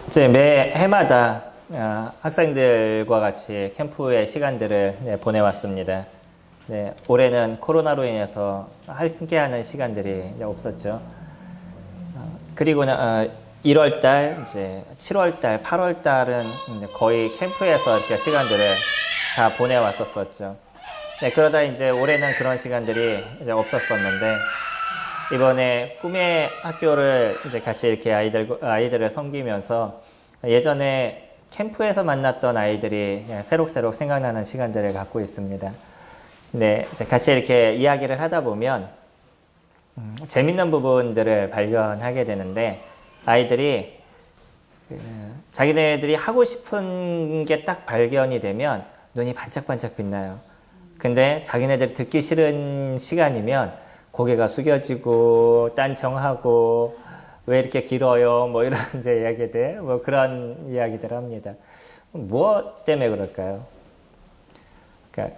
이제 매 해마다 학생들과 같이 캠프의 시간들을 보내왔습니다. 올해는 코로나로 인해서 함께하는 시간들이 없었죠. 그리고 1월달, 이제 7월달, 8월달은 거의 캠프에서 이렇게 시간들을 다 보내왔었죠. 그러다 이제 올해는 그런 시간들이 이제 없었었는데, 이번에 꿈의 학교를 이제 같이 이렇게 아이들을 섬기면서 예전에 캠프에서 만났던 아이들이 새록새록 생각나는 시간들을 갖고 있습니다. 이제 같이 이렇게 이야기를 하다 보면 재밌는 부분들을 발견하게 되는데, 아이들이 자기네들이 하고 싶은 게 딱 발견이 되면 눈이 반짝반짝 빛나요. 근데 자기네들이 듣기 싫은 시간이면 고개가 숙여지고 딴청하고 왜 이렇게 길어요? 뭐 이런 이제 이야기들, 뭐 그런 이야기들을 합니다. 무엇 때문에 그럴까요? 그러니까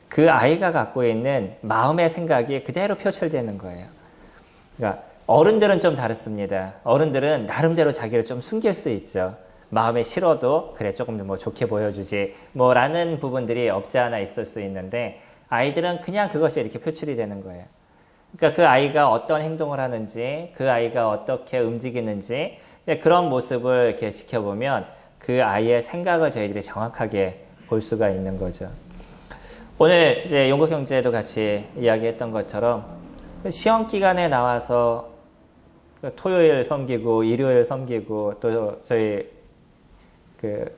그 아이가 갖고 있는 마음의 생각이 그대로 표출되는 거예요. 그러니까 어른들은 좀 다릅니다. 어른들은 나름대로 자기를 좀 숨길 수 있죠. 마음에 싫어도 그래 조금 더 뭐 좋게 보여주지 뭐라는 부분들이 없지 않아 있을 수 있는데, 아이들은 그냥 그것이 이렇게 표출이 되는 거예요. 그러니까 그 아이가 어떤 행동을 하는지, 그 아이가 어떻게 움직이는지, 그런 모습을 이렇게 지켜보면 그 아이의 생각을 저희들이 정확하게 볼 수가 있는 거죠. 오늘 이제 용국형제도 같이 이야기했던 것처럼 시험 기간에 나와서 토요일 섬기고 일요일 섬기고 또 저희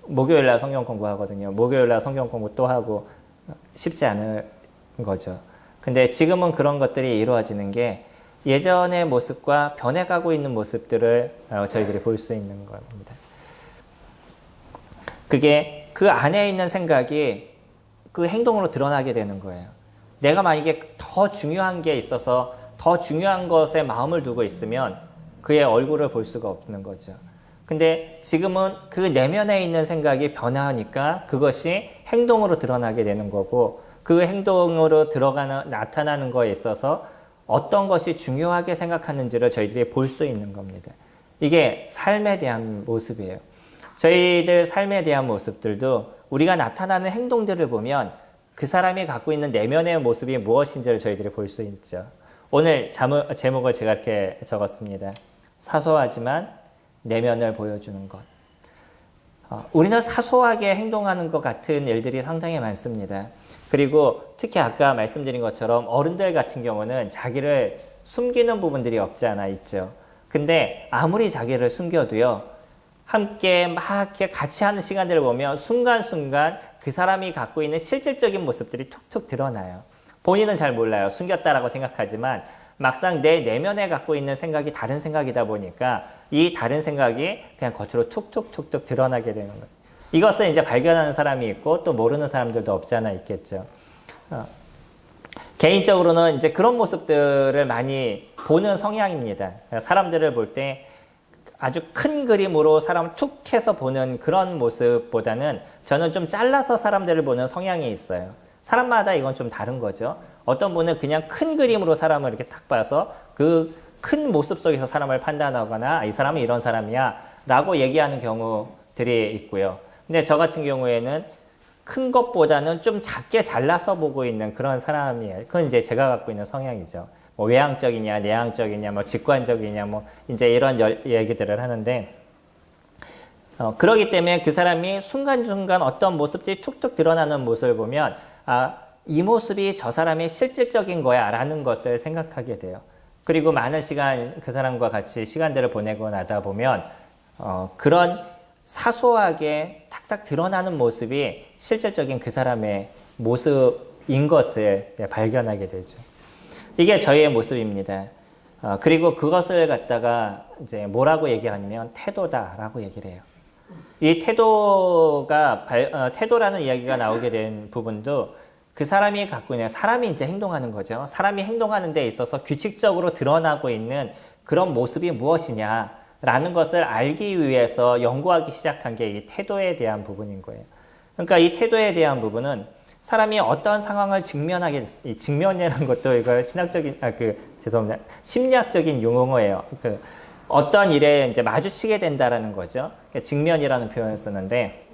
목요일날 성경 공부하거든요. 목요일날 성경 공부 또 하고 쉽지 않은 거죠. 근데 지금은 그런 것들이 이루어지는 게 예전의 모습과 변해가고 있는 모습들을 저희들이 볼 수 있는 겁니다. 그게 그 안에 있는 생각이 그 행동으로 드러나게 되는 거예요. 내가 만약에 더 중요한 게 있어서 더 중요한 것에 마음을 두고 있으면 그의 얼굴을 볼 수가 없는 거죠. 근데 지금은 그 내면에 있는 생각이 변화하니까 그것이 행동으로 드러나게 되는 거고, 그 행동으로 나타나는 거에 있어서 어떤 것이 중요하게 생각하는지를 저희들이 볼 수 있는 겁니다. 이게 삶에 대한 모습이에요. 저희들 삶에 대한 모습들도 우리가 나타나는 행동들을 보면 그 사람이 갖고 있는 내면의 모습이 무엇인지를 저희들이 볼 수 있죠. 오늘 제목을 제가 이렇게 적었습니다. 사소하지만 내면을 보여주는 것. 우리는 사소하게 행동하는 것 같은 일들이 상당히 많습니다. 그리고 특히 아까 말씀드린 것처럼 어른들 같은 경우는 자기를 숨기는 부분들이 없지 않아 있죠. 근데 아무리 자기를 숨겨도요, 함께 막 이렇게 같이 하는 시간들을 보면 순간순간 그 사람이 갖고 있는 실질적인 모습들이 툭툭 드러나요. 본인은 잘 몰라요. 숨겼다라고 생각하지만 막상 내 내면에 갖고 있는 생각이 다른 생각이다 보니까 이 다른 생각이 그냥 겉으로 툭툭툭툭 드러나게 되는 거예요. 이것을 이제 발견하는 사람이 있고 또 모르는 사람들도 없지 않아 있겠죠. 개인적으로는 이제 그런 모습들을 많이 보는 성향입니다. 사람들을 볼 때 아주 큰 그림으로 사람을 툭 해서 보는 그런 모습보다는 저는 좀 잘라서 사람들을 보는 성향이 있어요. 사람마다 이건 좀 다른 거죠. 어떤 분은 그냥 큰 그림으로 사람을 이렇게 탁 봐서 그 큰 모습 속에서 사람을 판단하거나 이 사람은 이런 사람이야 라고 얘기하는 경우들이 있고요. 근데 저 같은 경우에는 큰 것보다는 좀 작게 잘라서 보고 있는 그런 사람이에요. 그건 이제 제가 갖고 있는 성향이죠. 뭐 외향적이냐, 내향적이냐, 뭐 직관적이냐, 뭐 이제 이런 얘기들을 하는데, 그러기 때문에 그 사람이 순간순간 어떤 모습들이 툭툭 드러나는 모습을 보면, 이 모습이 저 사람의 실질적인 거야 라는 것을 생각하게 돼요. 그리고 많은 시간 그 사람과 같이 시간들을 보내고 나다 보면 그런 사소하게 탁탁 드러나는 모습이 실질적인 그 사람의 모습인 것을 발견하게 되죠. 이게 저희의 모습입니다. 그리고 그것을 갖다가 이제 뭐라고 얘기하냐면 태도다라고 얘기를 해요. 이 태도라는 이야기가 나오게 된 부분도 그 사람이 갖고 있는, 사람이 이제 행동하는 거죠. 사람이 행동하는 데 있어서 규칙적으로 드러나고 있는 그런 모습이 무엇이냐라는 것을 알기 위해서 연구하기 시작한 게 이 태도에 대한 부분인 거예요. 그러니까 이 태도에 대한 부분은 사람이 어떤 상황을 직면이라는 것도 이거 죄송합니다. 심리학적인 용어예요. 어떤 일에 이제 마주치게 된다라는 거죠. 직면이라는 표현을 쓰는데,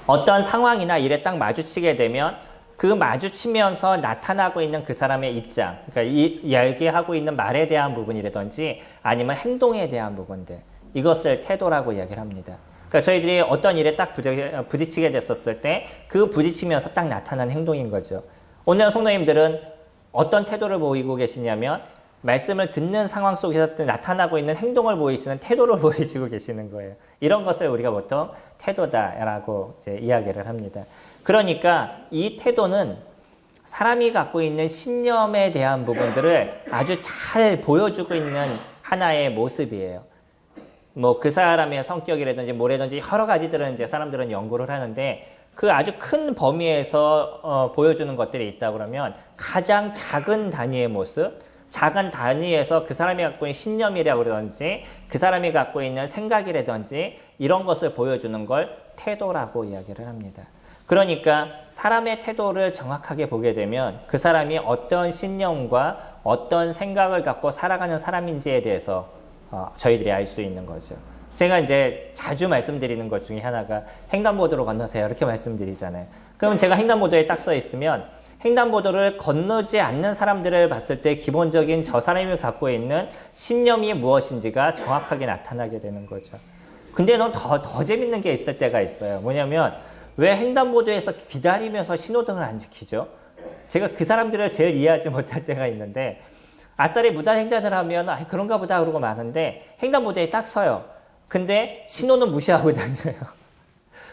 어떤 상황이나 일에 딱 마주치게 되면 그 마주치면서 나타나고 있는 그 사람의 입장, 그러니까 이야기하고 있는 말에 대한 부분이라든지 아니면 행동에 대한 부분들, 이것을 태도라고 이야기를 합니다. 그러니까 저희들이 어떤 일에 딱 부딪히게 됐었을 때 그 부딪히면서 딱 나타나는 행동인 거죠. 오늘 성도님들은 어떤 태도를 보이고 계시냐면 말씀을 듣는 상황 속에서 나타나고 있는 행동을 보이시는 태도를 보이시고 계시는 거예요. 이런 것을 우리가 보통 태도다라고 이제 이야기를 합니다. 그러니까 이 태도는 사람이 갖고 있는 신념에 대한 부분들을 아주 잘 보여주고 있는 하나의 모습이에요. 뭐 그 사람의 성격이라든지 뭐라든지 여러 가지들은 이제 사람들은 연구를 하는데, 그 아주 큰 범위에서 보여주는 것들이 있다 그러면 가장 작은 단위의 모습, 작은 단위에서 그 사람이 갖고 있는 신념이라고 그러든지 그 사람이 갖고 있는 생각이라든지 이런 것을 보여주는 걸 태도라고 이야기를 합니다. 그러니까 사람의 태도를 정확하게 보게 되면 그 사람이 어떤 신념과 어떤 생각을 갖고 살아가는 사람인지에 대해서 저희들이 알 수 있는 거죠. 제가 이제 자주 말씀드리는 것 중에 하나가 횡단보도로 건너세요 이렇게 말씀드리잖아요. 그럼 제가 횡단보도에 딱 써 있으면 횡단보도를 건너지 않는 사람들을 봤을 때 기본적인 저 사람이 갖고 있는 신념이 무엇인지가 정확하게 나타나게 되는 거죠. 근데 넌 더 재밌는 게 있을 때가 있어요. 뭐냐면 왜 횡단보도에서 기다리면서 신호등을 안 지키죠? 제가 그 사람들을 제일 이해하지 못할 때가 있는데, 아싸리 무단횡단을 하면 그런가 보다 그러고 마는데 횡단보도에 딱 서요. 근데 신호는 무시하고 다녀요.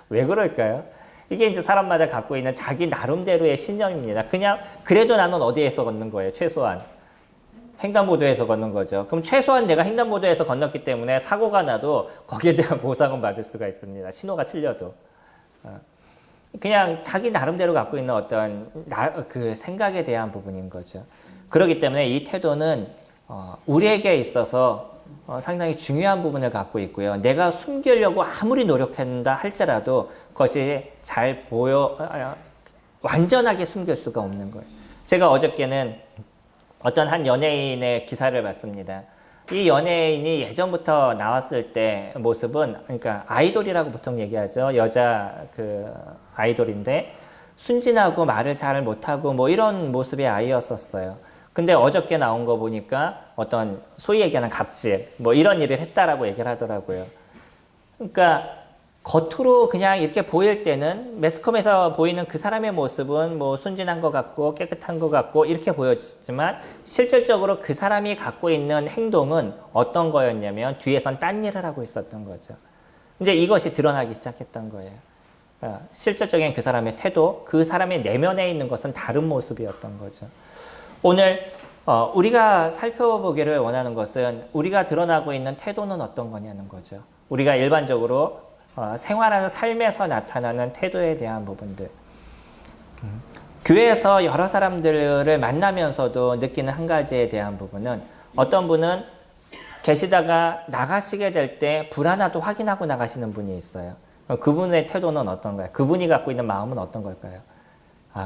왜 그럴까요? 이게 이제 사람마다 갖고 있는 자기 나름대로의 신념입니다. 그냥 그래도 나는 어디에서 걷는 거예요? 최소한 횡단보도에서 걷는 거죠. 그럼 최소한 내가 횡단보도에서 건넜기 때문에 사고가 나도 거기에 대한 보상은 받을 수가 있습니다. 신호가 틀려도. 그냥 자기 나름대로 갖고 있는 어떤 그 생각에 대한 부분인 거죠. 그렇기 때문에 이 태도는 우리에게 있어서 상당히 중요한 부분을 갖고 있고요. 내가 숨기려고 아무리 노력한다 할지라도 그것이 완전하게 숨길 수가 없는 거예요. 제가 어저께는 어떤 한 연예인의 기사를 봤습니다. 이 연예인이 예전부터 나왔을 때 모습은, 그러니까 아이돌이라고 보통 얘기하죠. 여자 아이돌인데 순진하고 말을 잘 못하고 뭐 이런 모습의 아이였었어요. 근데 어저께 나온 거 보니까 어떤 소위 얘기하는 갑질 뭐 이런 일을 했다라고 얘기를 하더라고요. 그러니까 겉으로 그냥 이렇게 보일 때는 매스컴에서 보이는 그 사람의 모습은 뭐 순진한 것 같고 깨끗한 것 같고 이렇게 보여지지만 실질적으로 그 사람이 갖고 있는 행동은 어떤 거였냐면 뒤에선 딴 일을 하고 있었던 거죠. 이제 이것이 드러나기 시작했던 거예요. 실질적인 그 사람의 태도, 그 사람의 내면에 있는 것은 다른 모습이었던 거죠. 오늘 우리가 살펴보기를 원하는 것은 우리가 드러나고 있는 태도는 어떤 거냐는 거죠. 우리가 일반적으로 생활하는 삶에서 나타나는 태도에 대한 부분들. 교회에서 여러 사람들을 만나면서도 느끼는 한 가지에 대한 부분은, 어떤 분은 계시다가 나가시게 될 때 불하나도 확인하고 나가시는 분이 있어요. 그분의 태도는 어떤가요? 그분이 갖고 있는 마음은 어떤 걸까요?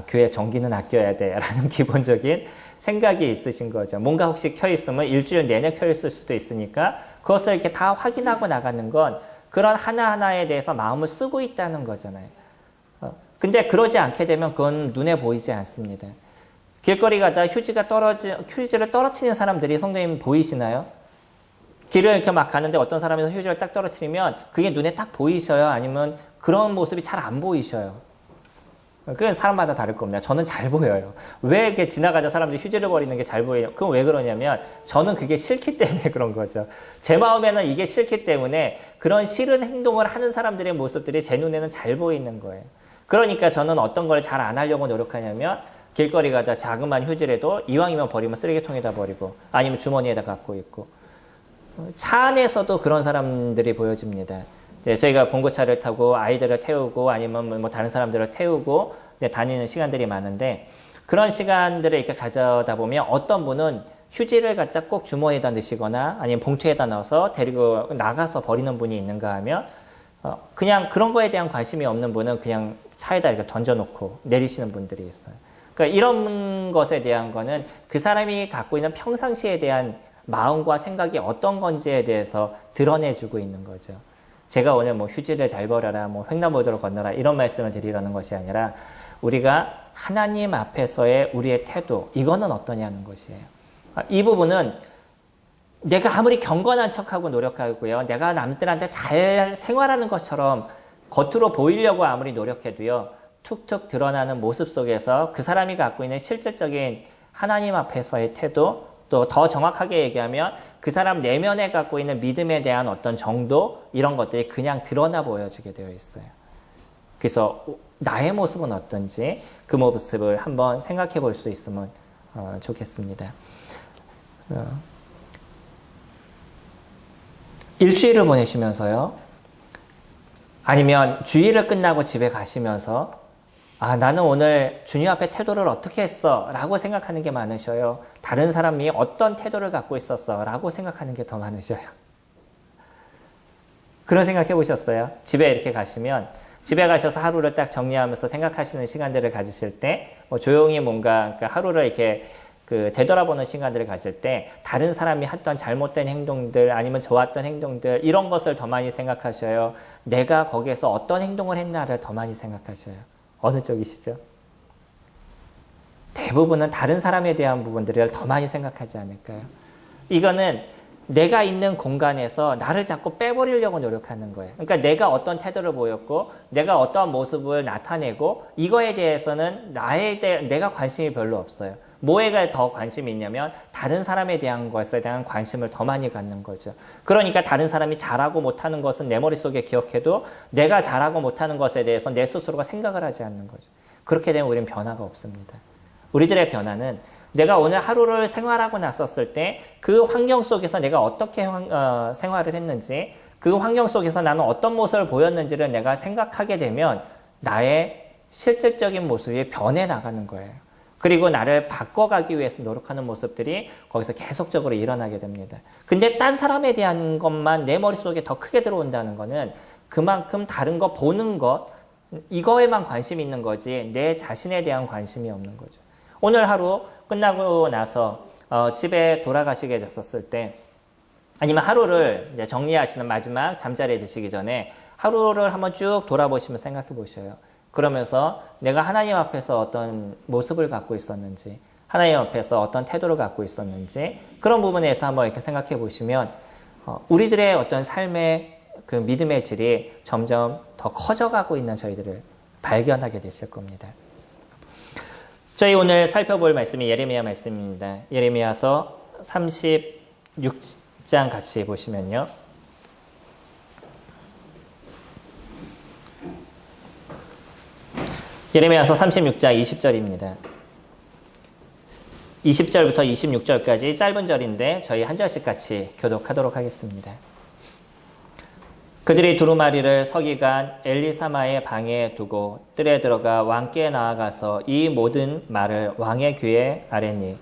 교회 정기는 아껴야 돼 라는 기본적인 생각이 있으신 거죠. 뭔가 혹시 켜있으면 일주일 내내 켜있을 수도 있으니까 그것을 이렇게 다 확인하고 나가는 건 그런 하나하나에 대해서 마음을 쓰고 있다는 거잖아요. 근데 그러지 않게 되면 그건 눈에 보이지 않습니다. 길거리 가다 휴지를 떨어뜨리는 사람들이 성도님 보이시나요? 길을 이렇게 막 가는데 어떤 사람이 휴지를 딱 떨어뜨리면 그게 눈에 딱 보이셔요? 아니면 그런 모습이 잘 안 보이셔요? 그건 사람마다 다를 겁니다. 저는 잘 보여요. 왜 이렇게 지나가다 사람들이 휴지를 버리는 게 잘 보여요? 그건 왜 그러냐면 저는 그게 싫기 때문에 그런 거죠. 제 마음에는 이게 싫기 때문에 그런 싫은 행동을 하는 사람들의 모습들이 제 눈에는 잘 보이는 거예요. 그러니까 저는 어떤 걸 잘 안 하려고 노력하냐면 길거리 가다 자그마한 휴지라도 이왕이면 버리면 쓰레기통에다 버리고 아니면 주머니에다 갖고 있고, 차 안에서도 그런 사람들이 보여집니다. 저희가 봉고차를 타고 아이들을 태우고 아니면 뭐 다른 사람들을 태우고 다니는 시간들이 많은데, 그런 시간들을 이렇게 가져다 보면 어떤 분은 휴지를 갖다 꼭 주머니에다 넣으시거나 아니면 봉투에다 넣어서 데리고 나가서 버리는 분이 있는가 하면 그냥 그런 거에 대한 관심이 없는 분은 그냥 차에다 이렇게 던져놓고 내리시는 분들이 있어요. 그러니까 이런 것에 대한 거는 그 사람이 갖고 있는 평상시에 대한 마음과 생각이 어떤 건지에 대해서 드러내주고 있는 거죠. 제가 오늘 뭐 휴지를 잘 버려라, 뭐 횡단보도를 건너라 이런 말씀을 드리려는 것이 아니라 우리가 하나님 앞에서의 우리의 태도, 이거는 어떠냐는 것이에요. 이 부분은 내가 아무리 경건한 척하고 노력하고요, 내가 남들한테 잘 생활하는 것처럼 겉으로 보이려고 아무리 노력해도요, 툭툭 드러나는 모습 속에서 그 사람이 갖고 있는 실질적인 하나님 앞에서의 태도, 또 더 정확하게 얘기하면 그 사람 내면에 갖고 있는 믿음에 대한 어떤 정도, 이런 것들이 그냥 드러나 보여지게 되어 있어요. 그래서 나의 모습은 어떤지 그 모습을 한번 생각해 볼 수 있으면 좋겠습니다. 일주일을 보내시면서요, 아니면 주일을 끝나고 집에 가시면서 나는 오늘 주님 앞에 태도를 어떻게 했어? 라고 생각하는 게 많으셔요? 다른 사람이 어떤 태도를 갖고 있었어? 라고 생각하는 게 더 많으셔요? 그런 생각 해보셨어요? 집에 이렇게 가시면, 집에 가셔서 하루를 딱 정리하면서 생각하시는 시간들을 가지실 때, 조용히 뭔가 하루를 이렇게 되돌아보는 시간들을 가질 때, 다른 사람이 했던 잘못된 행동들, 아니면 좋았던 행동들, 이런 것을 더 많이 생각하셔요? 내가 거기에서 어떤 행동을 했나를 더 많이 생각하셔요? 어느 쪽이시죠? 대부분은 다른 사람에 대한 부분들을 더 많이 생각하지 않을까요? 이거는 내가 있는 공간에서 나를 자꾸 빼버리려고 노력하는 거예요. 그러니까 내가 어떤 태도를 보였고, 내가 어떤 모습을 나타내고, 이거에 대해서는 내가 관심이 별로 없어요. 뭐에 더 관심이 있냐면 다른 사람에 대한 것에 대한 관심을 더 많이 갖는 거죠. 그러니까 다른 사람이 잘하고 못하는 것은 내 머릿속에 기억해도 내가 잘하고 못하는 것에 대해서 내 스스로가 생각을 하지 않는 거죠. 그렇게 되면 우리는 변화가 없습니다. 우리들의 변화는 내가 오늘 하루를 생활하고 났었을 때 그 환경 속에서 내가 어떻게 생활을 했는지, 그 환경 속에서 나는 어떤 모습을 보였는지를 내가 생각하게 되면 나의 실질적인 모습이 변해 나가는 거예요. 그리고 나를 바꿔가기 위해서 노력하는 모습들이 거기서 계속적으로 일어나게 됩니다. 근데 딴 사람에 대한 것만 내 머릿속에 더 크게 들어온다는 거는 그만큼 다른 거 보는 것, 이거에만 관심이 있는 거지 내 자신에 대한 관심이 없는 거죠. 오늘 하루 끝나고 나서 집에 돌아가시게 됐었을 때, 아니면 하루를 이제 정리하시는 마지막 잠자리에 드시기 전에 하루를 한번 쭉 돌아보시면 생각해 보셔요. 그러면서 내가 하나님 앞에서 어떤 모습을 갖고 있었는지, 하나님 앞에서 어떤 태도를 갖고 있었는지, 그런 부분에서 한번 이렇게 생각해 보시면 우리들의 어떤 삶의 그 믿음의 질이 점점 더 커져가고 있는 저희들을 발견하게 되실 겁니다. 저희 오늘 살펴볼 말씀이 예레미야 말씀입니다. 예레미야서 36장 같이 보시면요. 예레미야서 36장 20절입니다. 20절부터 26절까지 짧은 절인데 저희 한 절씩 같이 교독하도록 하겠습니다. 그들이 두루마리를 서기관 엘리사마의 방에 두고 뜰에 들어가 왕께 나아가서 이 모든 말을 왕의 귀에 아뢰니,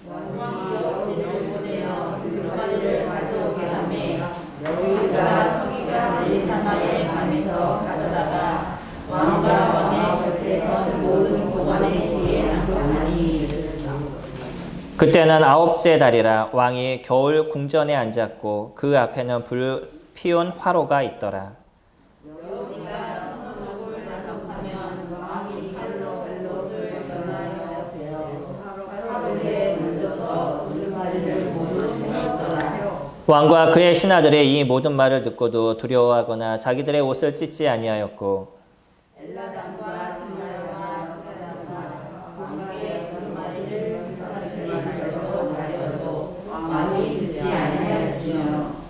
왕이 여호와를 보내어 두루마리를 가져오게 하매 여호와가 서기관 엘리사마의 방에서 가져다가 왕과 왕의 곁에 선 모든 보관의 귀에 낭독하니, 그때는 9째 달이라. 왕이 겨울 궁전에 앉았고 그 앞에는 불 피운 화로가 있더라. 여호와가 성벽을 난독하면 왕이 칼로 벨롯을 전하여 화로에 던져서 두루마리를 모두 태웠더라. 왕과 그의 신하들의 이 모든 말을 듣고도 두려워하거나 자기들의 옷을 찢지 아니하였고, 엘라단과 디나야와 왕에게 두루마리를 전하지 하려고 왕이 듣지 아니하였으며,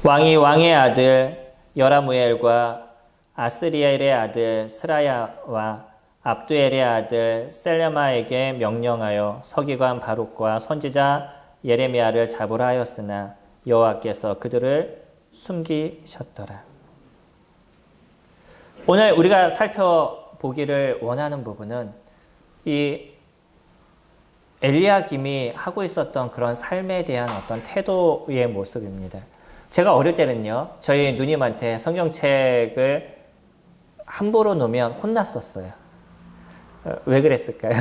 왕이 왕의 아들 여라무엘과 아스리엘의 아들 스라야와 압두엘의 아들 셀레마에게 명령하여 서기관 바룩과 선지자 예레미야를 잡으라 하였으나 여호와께서 그들을 숨기셨더라. 오늘 우리가 살펴보기를 원하는 부분은 이 엘리야김이 하고 있었던 그런 삶에 대한 어떤 태도의 모습입니다. 제가 어릴 때는요, 저희 누님한테 성경책을 함부로 놓으면 혼났었어요. 왜 그랬을까요?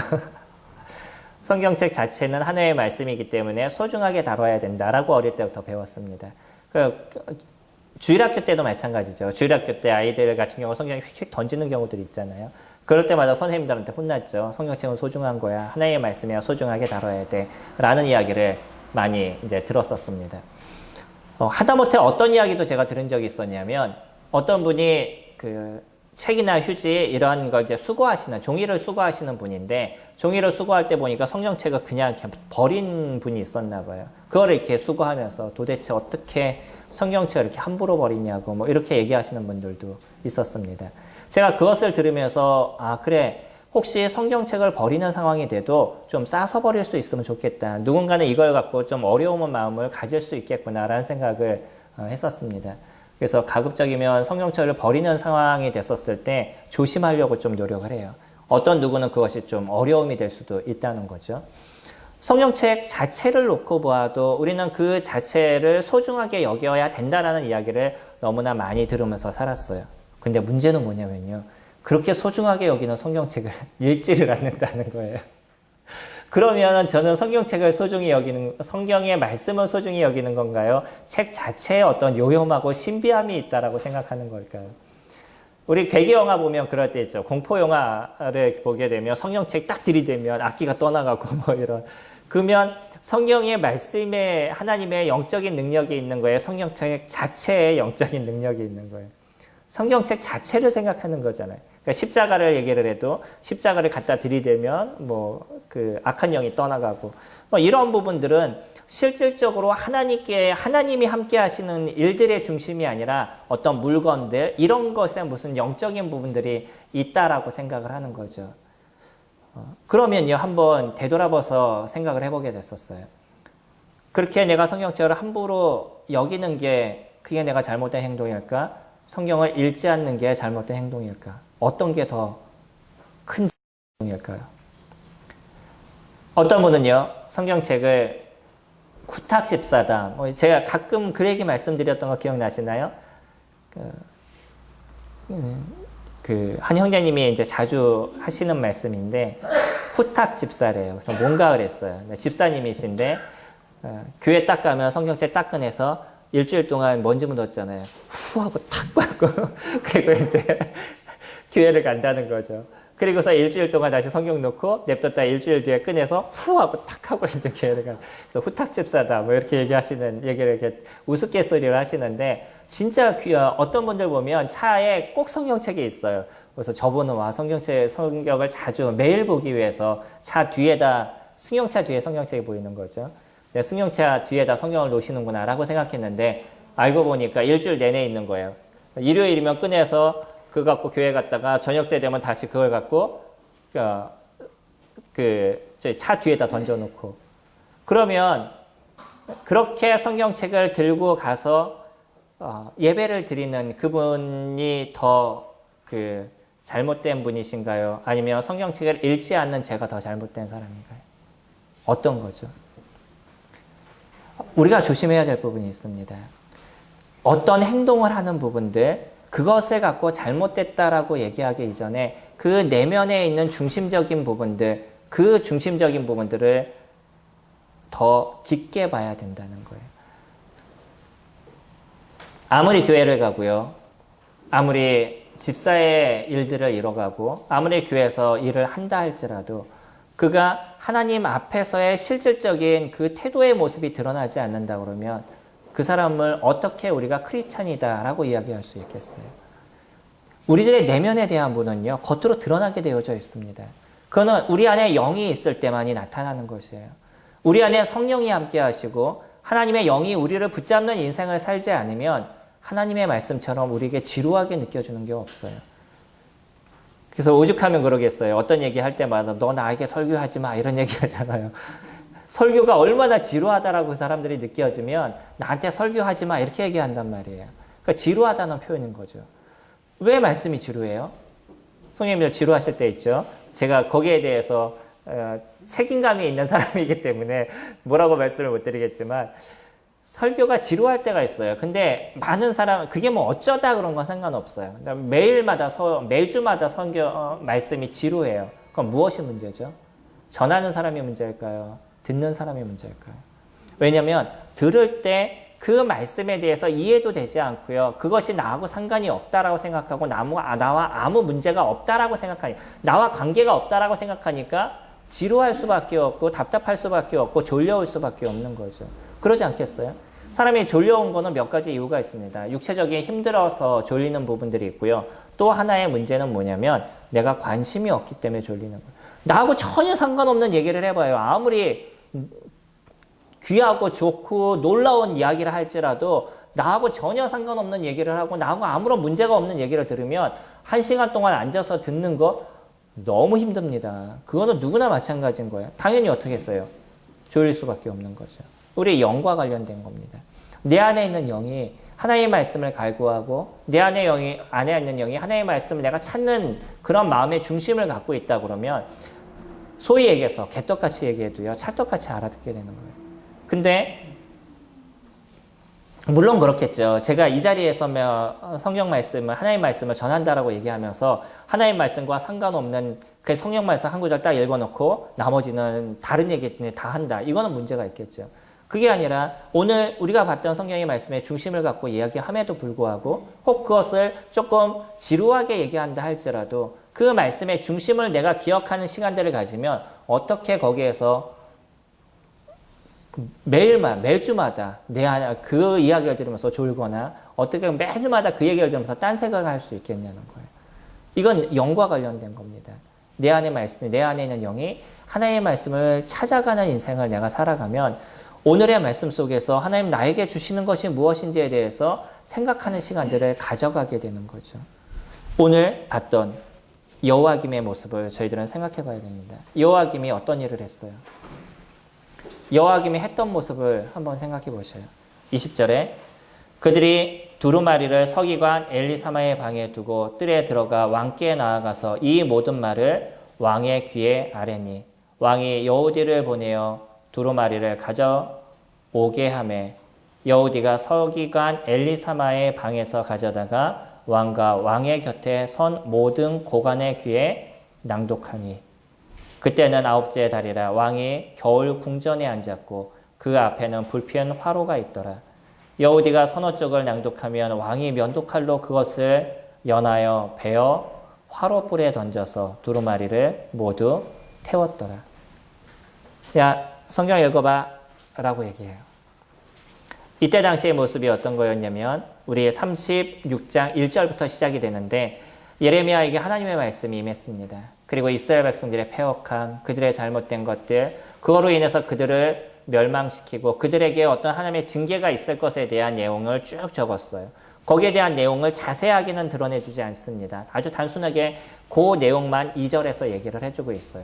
성경책 자체는 하나의 말씀이기 때문에 소중하게 다뤄야 된다라고 어릴 때부터 배웠습니다. 주일학교 때도 마찬가지죠. 주일학교 때 아이들 같은 경우 성경 휙휙 던지는 경우들이 있잖아요. 그럴 때마다 선생님들한테 혼났죠. 성경책은 소중한 거야. 하나의 말씀이야. 소중하게 다뤄야 돼. 라는 이야기를 많이 이제 들었었습니다. 하다못해 어떤 이야기도 제가 들은 적이 있었냐면 어떤 분이 그 책이나 휴지 이런 거 이제 수거하시는, 종이를 수거하시는 분인데 종이를 수거할 때 보니까 성경책을 그냥 이렇게 버린 분이 있었나 봐요. 그거를 이렇게 수거하면서 도대체 어떻게 성경책을 이렇게 함부로 버리냐고 뭐 이렇게 얘기하시는 분들도 있었습니다. 제가 그것을 들으면서 아 그래 혹시 성경책을 버리는 상황이 돼도 좀 싸서 버릴 수 있으면 좋겠다. 누군가는 이걸 갖고 좀 어려운 마음을 가질 수 있겠구나라는 생각을 했었습니다. 그래서 가급적이면 성경책을 버리는 상황이 됐었을 때 조심하려고 좀 노력을 해요. 어떤 누구는 그것이 좀 어려움이 될 수도 있다는 거죠. 성경책 자체를 놓고 보아도 우리는 그 자체를 소중하게 여겨야 된다라는 이야기를 너무나 많이 들으면서 살았어요. 근데 문제는 뭐냐면요. 그렇게 소중하게 여기는 성경책을 읽지를 않는다는 거예요. 그러면 저는 성경책을 소중히 여기는, 성경의 말씀을 소중히 여기는 건가요? 책 자체에 어떤 요염하고 신비함이 있다라고 생각하는 걸까요? 우리 괴기 영화 보면 그럴 때 있죠. 공포 영화를 보게 되면 성경책 딱 들이대면 악기가 떠나가고 뭐 이런. 그러면 성경의 말씀에 하나님의 영적인 능력이 있는 거예요. 성경책 자체에 영적인 능력이 있는 거예요. 성경책 자체를 생각하는 거잖아요. 그러니까 십자가를 얘기를 해도 십자가를 갖다 들이대면 뭐 그 악한 영이 떠나가고 뭐 이런 부분들은 실질적으로 하나님이 함께 하시는 일들의 중심이 아니라 어떤 물건들 이런 것에 무슨 영적인 부분들이 있다라고 생각을 하는 거죠. 그러면요 한번 되돌아봐서 생각을 해보게 됐었어요. 그렇게 내가 성경책을 함부로 여기는 게 그게 내가 잘못된 행동일까? 성경을 읽지 않는 게 잘못된 행동일까? 어떤 게 더 큰 행동일까요? 어떤 분은요, 성경책을 후탁집사다. 제가 가끔 그 얘기 말씀드렸던 거 기억나시나요? 한 형제님이 이제 자주 하시는 말씀인데, 후탁집사래요. 그래서 뭔가 그랬어요. 집사님이신데, 교회 딱 가면 성경책 딱 꺼내서 일주일 동안 먼지 묻었잖아요. 후 하고 탁 빠고 그리고 이제 교회를 간다는 거죠. 그리고서 일주일 동안 다시 성경 놓고 냅뒀다 일주일 뒤에 꺼내서 후 하고 탁 하고 이제 교회를 가. 그래서 후탁집사다 뭐 이렇게 얘기를 이렇게 우스갯소리를 하시는데 진짜 어떤 분들 보면 차에 꼭 성경책이 있어요. 그래서 저분은 성경을 자주 매일 보기 위해서 차 뒤에다 승용차 뒤에 성경책이 보이는 거죠. 승용차 뒤에다 성경을 놓으시는구나 라고 생각했는데 알고 보니까 일주일 내내 있는 거예요. 일요일이면 꺼내서 그거 갖고 교회 갔다가 저녁 때 되면 다시 그걸 갖고 차 뒤에다 던져놓고 그러면 그렇게 성경책을 들고 가서 예배를 드리는 그분이 더 잘못된 분이신가요? 아니면 성경책을 읽지 않는 제가 더 잘못된 사람인가요? 어떤 거죠? 우리가 조심해야 될 부분이 있습니다. 어떤 행동을 하는 부분들, 그것을 갖고 잘못됐다라고 얘기하기 이전에 그 내면에 있는 중심적인 부분들, 그 중심적인 부분들을 더 깊게 봐야 된다는 거예요. 아무리 교회를 가고요, 아무리 집사의 일들을 이뤄가고, 아무리 교회에서 일을 한다 할지라도 그가 하나님 앞에서의 실질적인 그 태도의 모습이 드러나지 않는다 그러면 그 사람을 어떻게 우리가 크리스찬이다라고 이야기할 수 있겠어요? 우리들의 내면에 대한 분은요, 겉으로 드러나게 되어져 있습니다. 그거는 우리 안에 영이 있을 때만이 나타나는 것이에요. 우리 안에 성령이 함께 하시고 하나님의 영이 우리를 붙잡는 인생을 살지 않으면 하나님의 말씀처럼 우리에게 지루하게 느껴지는 게 없어요. 그래서 오죽하면 그러겠어요. 어떤 얘기 할 때마다 너 나에게 설교하지 마 이런 얘기 하잖아요. 설교가 얼마나 지루하다라고 사람들이 느껴지면 나한테 설교하지 마 이렇게 얘기한단 말이에요. 그러니까 지루하다는 표현인 거죠. 왜 말씀이 지루해요? 성령님들 지루하실 때 있죠. 제가 거기에 대해서 책임감이 있는 사람이기 때문에 뭐라고 말씀을 못 드리겠지만 설교가 지루할 때가 있어요. 근데 많은 사람, 그게 뭐 어쩌다 그런 건 상관없어요. 매주마다 설교 말씀이 지루해요. 그럼 무엇이 문제죠? 전하는 사람이 문제일까요? 듣는 사람이 문제일까요? 왜냐하면 들을 때 그 말씀에 대해서 이해도 되지 않고요. 그것이 나하고 상관이 없다라고 생각하고 나와 아무 문제가 없다라고 생각하니까, 나와 관계가 없다라고 생각하니까 지루할 수밖에 없고 답답할 수밖에 없고 졸려올 수밖에 없는 거죠. 그러지 않겠어요? 사람이 졸려온 거는 몇 가지 이유가 있습니다. 육체적인 힘들어서 졸리는 부분들이 있고요. 또 하나의 문제는 뭐냐면 내가 관심이 없기 때문에 졸리는 거예요. 나하고 전혀 상관없는 얘기를 해봐요. 아무리 귀하고 좋고 놀라운 이야기를 할지라도 나하고 전혀 상관없는 얘기를 하고 나하고 아무런 문제가 없는 얘기를 들으면 1시간 동안 앉아서 듣는 거 너무 힘듭니다. 그거는 누구나 마찬가지인 거예요. 당연히 어떻게 했어요? 졸릴 수밖에 없는 거죠. 우리 영과 관련된 겁니다. 내 안에 있는 영이 하나님의 말씀을 갈구하고 내 안에 있는 영이 하나님의 말씀을 내가 찾는 그런 마음의 중심을 갖고 있다 그러면 소위 얘기해서 개떡같이 얘기해도요. 찰떡같이 알아듣게 되는 거예요. 근데 물론 그렇겠죠. 제가 이 자리에 서면 성경 말씀을, 하나님 말씀을 전한다라고 얘기하면서 하나님 말씀과 상관없는 그 성경 말씀 한 구절 딱 읽어놓고 나머지는 다른 얘기 다 한다. 이거는 문제가 있겠죠. 그게 아니라 오늘 우리가 봤던 성경의 말씀의 중심을 갖고 이야기함에도 불구하고 혹 그것을 조금 지루하게 얘기한다 할지라도 그 말씀의 중심을 내가 기억하는 시간들을 가지면 어떻게 거기에서 매주마다 그 이야기를 들으면서 졸거나 어떻게 매주마다 그 얘기를 들으면서 딴 생각을 할 수 있겠냐는 거예요. 이건 영과 관련된 겁니다. 내 안에 있는 영이 하나님의 말씀을 찾아가는 인생을 내가 살아가면 오늘의 말씀 속에서 하나님 나에게 주시는 것이 무엇인지에 대해서 생각하는 시간들을 가져가게 되는 거죠. 오늘 봤던 여호와김의 모습을 저희들은 생각해 봐야 됩니다. 여호와김이 어떤 일을 했어요? 여호와김이 했던 모습을 한번 생각해 보셔요. 20절에 그들이 두루마리를 서기관 엘리사마의 방에 두고 뜰에 들어가 왕께 나아가서 이 모든 말을 왕의 귀에 아뢰니 왕이 여우디를 보내어 두루마리를 가져오게 하매 여우디가 서기관 엘리사마의 방에서 가져다가 왕과 왕의 곁에 선 모든 고관의 귀에 낭독하니 그때는 9째 달이라 왕이 겨울 궁전에 앉았고 그 앞에는 불피운 화로가 있더라. 여우디가 선호 쪽을 낭독하면 왕이 면도칼로 그것을 연하여 베어 화로불에 던져서 두루마리를 모두 태웠더라. 야, 성경 읽어봐 라고 얘기해요. 이때 당시의 모습이 어떤 거였냐면 우리 36장 1절부터 시작이 되는데 예레미야에게 하나님의 말씀이 임했습니다. 그리고 이스라엘 백성들의 패역함, 그들의 잘못된 것들, 그거로 인해서 그들을 멸망시키고 그들에게 어떤 하나님의 징계가 있을 것에 대한 내용을 쭉 적었어요. 거기에 대한 내용을 자세하게는 드러내주지 않습니다. 아주 단순하게 그 내용만 2절에서 얘기를 해주고 있어요.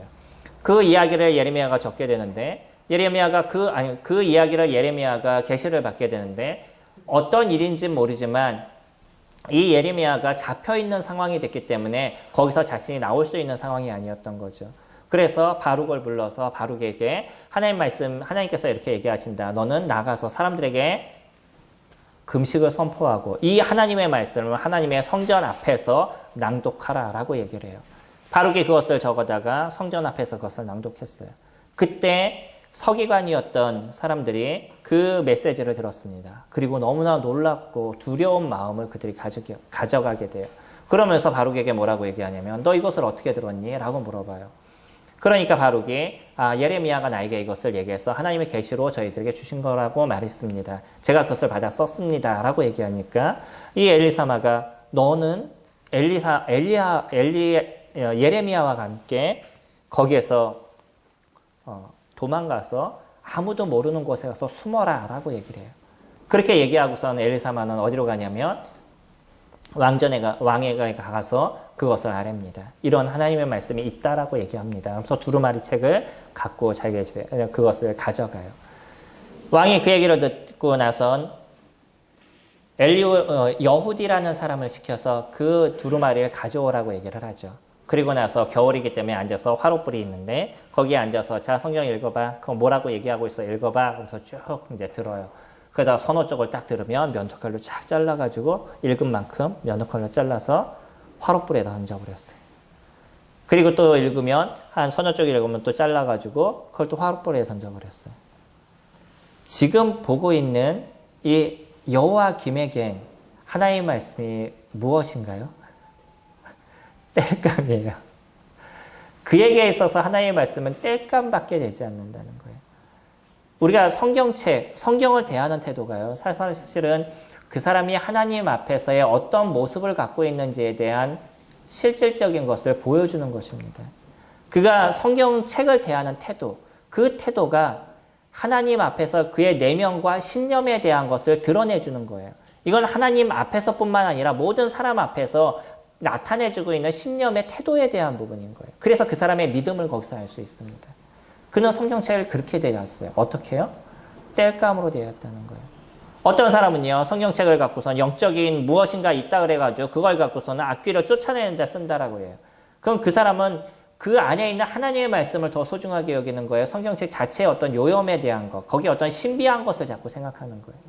그 이야기를 예레미야가 적게 되는데 그 이야기를 예레미야가 계시를 받게 되는데 어떤 일인지는 모르지만 이 예레미야가 잡혀있는 상황이 됐기 때문에 거기서 자신이 나올 수 있는 상황이 아니었던 거죠. 그래서 바룩을 불러서 바룩에게 하나님께서 이렇게 얘기하신다. 너는 나가서 사람들에게 금식을 선포하고 이 하나님의 말씀을 하나님의 성전 앞에서 낭독하라 라고 얘기를 해요. 바룩이 그것을 적어다가 성전 앞에서 그것을 낭독했어요. 그때 서기관이었던 사람들이 그 메시지를 들었습니다. 그리고 너무나 놀랍고 두려운 마음을 그들이 가져가게 돼요. 그러면서 바룩에게 뭐라고 얘기하냐면 너 이것을 어떻게 들었니? 라고 물어봐요. 그러니까 바룩이 예레미야가 나에게 이것을 얘기해서 하나님의 계시로 저희들에게 주신 거라고 말했습니다. 제가 그것을 받아 썼습니다. 라고 얘기하니까 이 엘리사마가 너는 예레미야와 함께 거기에서 도망가서 아무도 모르는 곳에 가서 숨어라 라고 얘기를 해요. 그렇게 얘기하고서는 엘리사마는 어디로 가냐면 왕에게 가서 그것을 아뢰입니다. 이런 하나님의 말씀이 있다라고 얘기합니다. 그래서 두루마리 책을 갖고 자기의 집에 그것을 가져가요. 왕이 그 얘기를 듣고 나선 여후디라는 사람을 시켜서 그 두루마리를 가져오라고 얘기를 하죠. 그리고 나서 겨울이기 때문에 앉아서 화로불이 있는데 거기에 앉아서 자 성경 읽어봐. 그거 뭐라고 얘기하고 있어? 읽어봐. 그래서 쭉 이제 들어요. 그러다 선호 쪽을 딱 들으면 면도칼로 쫙 잘라가지고 읽은 만큼 면도칼로 잘라서 화롯불에 던져버렸어요. 그리고 또 읽으면 한 서너 쪽 읽으면 또 잘라가지고 그걸 또 화롯불에 던져버렸어요. 지금 보고 있는 이 여호와 김에겐 하나님의 말씀이 무엇인가요? 땔감이에요. 그에게 있어서 하나님의 말씀은 땔감밖에 되지 않는다는 거예요. 우리가 성경을 대하는 태도가요. 사실은 그 사람이 하나님 앞에서의 어떤 모습을 갖고 있는지에 대한 실질적인 것을 보여주는 것입니다. 그가 성경책을 대하는 태도, 그 태도가 하나님 앞에서 그의 내면과 신념에 대한 것을 드러내주는 거예요. 이건 하나님 앞에서뿐만 아니라 모든 사람 앞에서 나타내주고 있는 신념의 태도에 대한 부분인 거예요. 그래서 그 사람의 믿음을 거기서 알 수 있습니다. 그는 성경책을 그렇게 되었어요. 어떻게 해요? 땔감으로 되었다는 거예요. 어떤 사람은요, 성경책을 갖고선 영적인 무엇인가 있다 그래가지고 그걸 갖고서는 악귀를 쫓아내는 데 쓴다라고 해요. 그럼 그 사람은 그 안에 있는 하나님의 말씀을 더 소중하게 여기는 거예요. 성경책 자체의 어떤 요염에 대한 것, 거기에 어떤 신비한 것을 자꾸 생각하는 거예요.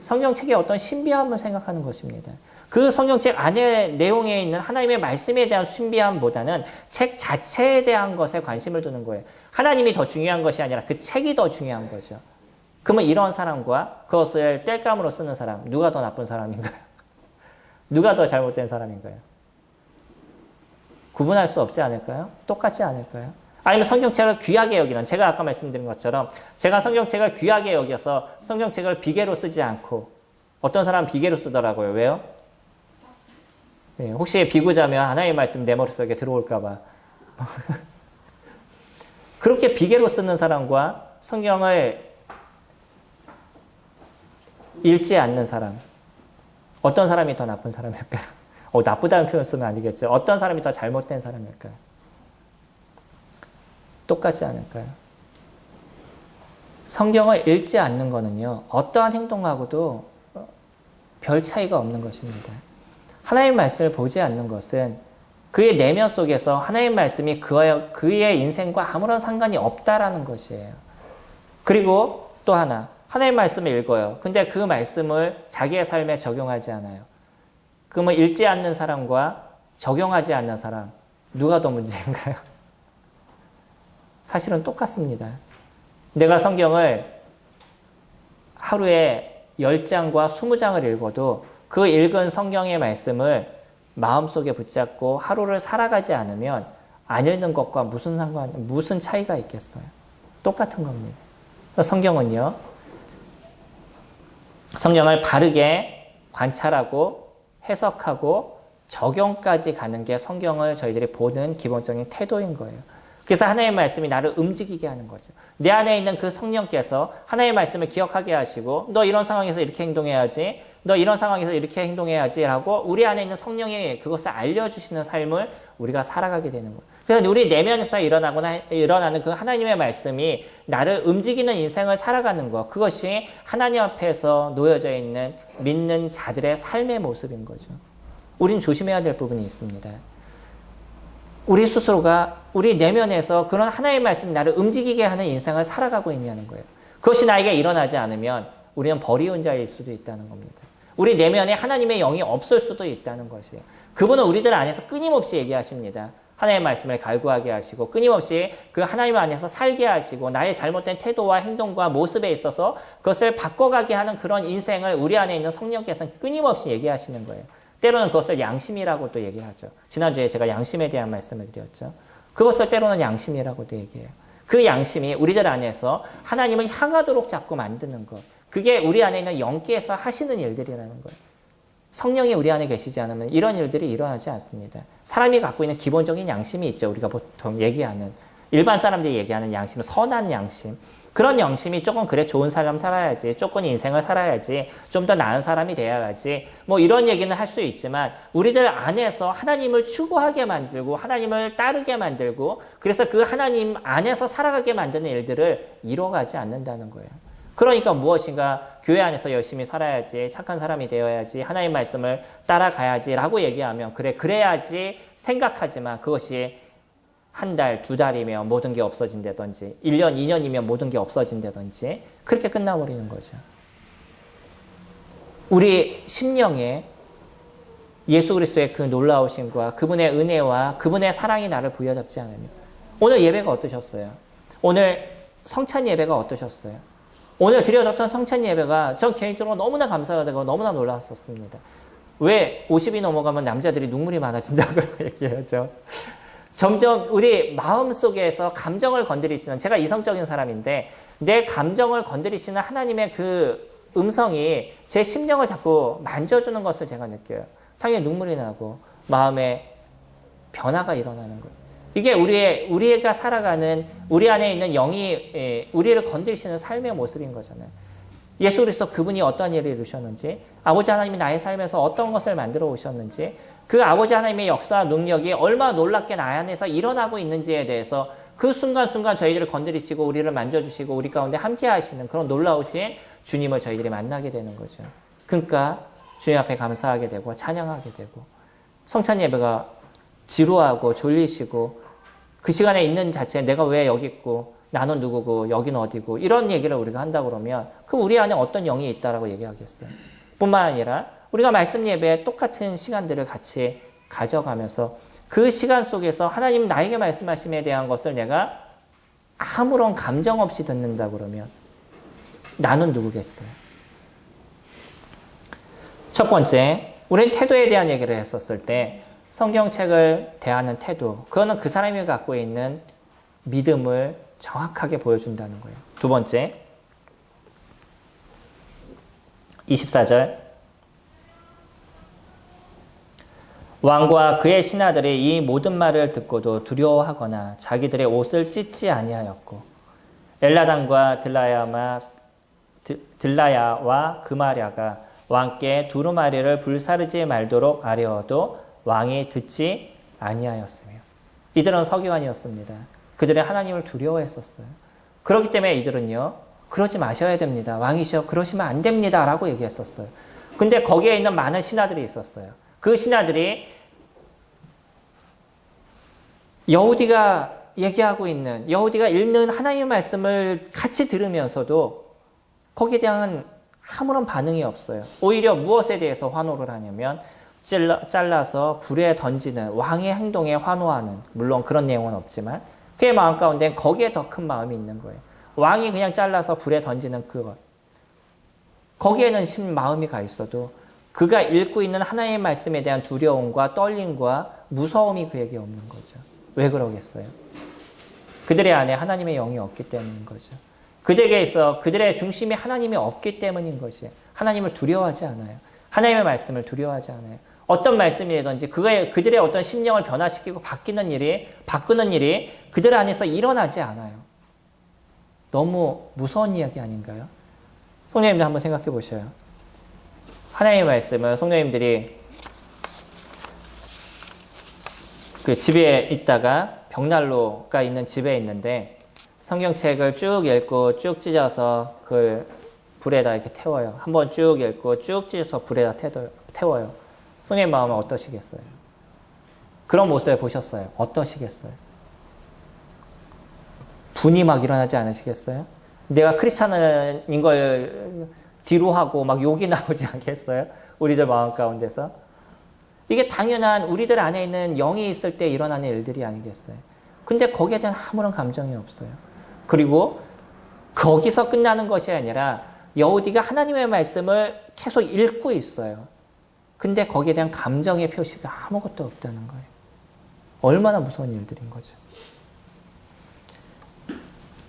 성경책의 어떤 신비함을 생각하는 것입니다. 그 성경책 안에 내용에 있는 하나님의 말씀에 대한 신비함보다는 책 자체에 대한 것에 관심을 두는 거예요. 하나님이 더 중요한 것이 아니라 그 책이 더 중요한 거죠. 그러면 이런 사람과 그것을 땔감으로 쓰는 사람, 누가 더 나쁜 사람인가요? 누가 더 잘못된 사람인가요? 구분할 수 없지 않을까요? 똑같지 않을까요? 아니면 성경책을 귀하게 여기는, 제가 아까 말씀드린 것처럼 제가 성경책을 귀하게 여겨서 성경책을 비계로 쓰지 않고, 어떤 사람은 비계로 쓰더라고요. 왜요? 네, 혹시 비구자면 하나님의 말씀 내 머릿속에 들어올까 봐. 그렇게 비계로 쓰는 사람과 성경을 읽지 않는 사람, 어떤 사람이 더 나쁜 사람일까요? 나쁘다는 표현 쓰면 아니겠죠. 어떤 사람이 더 잘못된 사람일까요? 똑같지 않을까요? 성경을 읽지 않는 거는요, 어떠한 행동하고도 별 차이가 없는 것입니다. 하나님의 말씀을 보지 않는 것은 그의 내면 속에서 하나님의 말씀이 그의 인생과 아무런 상관이 없다라는 것이에요. 그리고 또 하나, 하나님의 말씀을 읽어요. 근데 그 말씀을 자기의 삶에 적용하지 않아요. 그러면 읽지 않는 사람과 적용하지 않는 사람, 누가 더 문제인가요? 사실은 똑같습니다. 내가 성경을 하루에 10장과 20장을 읽어도 그 읽은 성경의 말씀을 마음속에 붙잡고 하루를 살아가지 않으면 안 읽는 것과 무슨 차이가 있겠어요? 똑같은 겁니다. 성경은요, 성경을 바르게 관찰하고 해석하고 적용까지 가는 게 성경을 저희들이 보는 기본적인 태도인 거예요. 그래서 하나님의 말씀이 나를 움직이게 하는 거죠. 내 안에 있는 그 성령께서 하나님의 말씀을 기억하게 하시고, 너 이런 상황에서 이렇게 행동해야지, 너 이런 상황에서 이렇게 행동해야지 라고 우리 안에 있는 성령이 그것을 알려주시는 삶을 우리가 살아가게 되는 거예요. 그래서 우리 내면에서 일어나는 그 하나님의 말씀이 나를 움직이는 인생을 살아가는 것, 그것이 하나님 앞에서 놓여져 있는 믿는 자들의 삶의 모습인 거죠. 우린 조심해야 될 부분이 있습니다. 우리 스스로가 우리 내면에서 그런 하나님의 말씀이 나를 움직이게 하는 인생을 살아가고 있냐는 거예요. 그것이 나에게 일어나지 않으면 우리는 버리운 자일 수도 있다는 겁니다. 우리 내면에 하나님의 영이 없을 수도 있다는 것이에요. 그분은 우리들 안에서 끊임없이 얘기하십니다. 하나님의 말씀을 갈구하게 하시고 끊임없이 그 하나님 안에서 살게 하시고 나의 잘못된 태도와 행동과 모습에 있어서 그것을 바꿔가게 하는 그런 인생을 우리 안에 있는 성령께서는 끊임없이 얘기하시는 거예요. 때로는 그것을 양심이라고도 얘기하죠. 지난주에 제가 양심에 대한 말씀을 드렸죠. 그것을 때로는 양심이라고도 얘기해요. 그 양심이 우리들 안에서 하나님을 향하도록 자꾸 만드는 것. 그게 우리 안에 있는 영께서 하시는 일들이라는 거예요. 성령이 우리 안에 계시지 않으면 이런 일들이 일어나지 않습니다. 사람이 갖고 있는 기본적인 양심이 있죠. 우리가 보통 얘기하는, 일반 사람들이 얘기하는 양심, 선한 양심. 그런 양심이 조금 그래 좋은 삶 살아야지, 조금 인생을 살아야지, 좀 더 나은 사람이 돼야지, 뭐 이런 얘기는 할 수 있지만 우리들 안에서 하나님을 추구하게 만들고 하나님을 따르게 만들고 그래서 그 하나님 안에서 살아가게 만드는 일들을 이뤄가지 않는다는 거예요. 그러니까 무엇인가 교회 안에서 열심히 살아야지, 착한 사람이 되어야지, 하나님 말씀을 따라가야지 라고 얘기하면 그래야지 생각하지만 그것이 한 달, 두 달이면 모든 게 없어진다든지 1년, 2년이면 모든 게 없어진다든지 그렇게 끝나버리는 거죠. 우리 심령에 예수 그리스도의 그 놀라우심과 그분의 은혜와 그분의 사랑이 나를 부여잡지 않으면 오늘 예배가 어떠셨어요? 오늘 성찬 예배가 어떠셨어요? 오늘 드려졌던 성찬 예배가 전 개인적으로 너무나 감사하고 너무나 놀라웠었습니다. 왜 50이 넘어가면 남자들이 눈물이 많아진다고 얘기하죠. 점점 우리 마음속에서 감정을 건드리시는, 제가 이성적인 사람인데 내 감정을 건드리시는 하나님의 그 음성이 제 심령을 자꾸 만져주는 것을 제가 느껴요. 당연히 눈물이 나고 마음에 변화가 일어나는 거예요. 이게 우리가 살아가는 우리 안에 있는 영이 우리를 건드리시는 삶의 모습인 거잖아요. 예수 그리스도 그분이 어떤 일을 이루셨는지, 아버지 하나님이 나의 삶에서 어떤 것을 만들어 오셨는지, 그 아버지 하나님의 역사 능력이 얼마나 놀랍게 나 안에서 일어나고 있는지에 대해서 그 순간순간 저희들을 건드리시고 우리를 만져주시고 우리 가운데 함께 하시는 그런 놀라우신 주님을 저희들이 만나게 되는 거죠. 그러니까 주님 앞에 감사하게 되고 찬양하게 되고, 성찬 예배가 지루하고 졸리시고 그 시간에 있는 자체에 내가 왜 여기 있고 나는 누구고 여기는 어디고 이런 얘기를 우리가 한다 그러면 그 우리 안에 어떤 영이 있다라고 얘기하겠어요. 뿐만 아니라 우리가 말씀 예배에 똑같은 시간들을 같이 가져가면서 그 시간 속에서 하나님 나에게 말씀하심에 대한 것을 내가 아무런 감정 없이 듣는다 그러면 나는 누구겠어요? 첫 번째, 우리는 태도에 대한 얘기를 했었을 때 성경책을 대하는 태도, 그거는 그 사람이 갖고 있는 믿음을 정확하게 보여준다는 거예요. 두 번째, 24절. 왕과 그의 신하들이 이 모든 말을 듣고도 두려워하거나 자기들의 옷을 찢지 아니하였고, 엘라단과 들라야와 그마랴가 왕께 두루마리를 불사르지 말도록 아뢰어도 왕이 듣지 아니하였으며, 이들은 서기관이었습니다. 그들은 하나님을 두려워했었어요. 그렇기 때문에 이들은요, 그러지 마셔야 됩니다. 왕이시여 그러시면 안 됩니다 라고 얘기했었어요. 근데 거기에 있는 많은 신하들이 있었어요. 그 신하들이 여우디가 얘기하고 있는, 여우디가 읽는 하나님의 말씀을 같이 들으면서도 거기에 대한 아무런 반응이 없어요. 오히려 무엇에 대해서 환호를 하냐면 잘라서 불에 던지는 왕의 행동에 환호하는, 물론 그런 내용은 없지만 그의 마음 가운데 거기에 더 큰 마음이 있는 거예요. 왕이 그냥 잘라서 불에 던지는 그것, 거기에는 마음이 가 있어도 그가 읽고 있는 하나님의 말씀에 대한 두려움과 떨림과 무서움이 그에게 없는 거죠. 왜 그러겠어요? 그들의 안에 하나님의 영이 없기 때문인 거죠. 그들에게 있어 그들의 중심에 하나님이 없기 때문인 것이, 하나님을 두려워하지 않아요. 하나님의 말씀을 두려워하지 않아요. 어떤 말씀이든지 그들의 어떤 심령을 변화시키고 바꾸는 일이 그들 안에서 일어나지 않아요. 너무 무서운 이야기 아닌가요? 성령님들 한번 생각해 보셔요. 하나님의 말씀을 성령님들이 그 집에 있다가 벽난로가 있는 집에 있는데 성경책을 쭉 읽고 쭉 찢어서 그걸 불에다 이렇게 태워요. 한번 쭉 읽고 쭉 찢어서 불에다 태워요. 성령님 마음은 어떠시겠어요? 그런 모습을 보셨어요. 어떠시겠어요? 분이 막 일어나지 않으시겠어요? 내가 크리스찬인 걸 뒤로 하고 막 욕이 나오지 않겠어요? 우리들 마음 가운데서. 이게 당연한 우리들 안에 있는 영이 있을 때 일어나는 일들이 아니겠어요? 근데 거기에 대한 아무런 감정이 없어요. 그리고 거기서 끝나는 것이 아니라 여우디가 하나님의 말씀을 계속 읽고 있어요. 근데 거기에 대한 감정의 표시가 아무것도 없다는 거예요. 얼마나 무서운 일들인 거죠.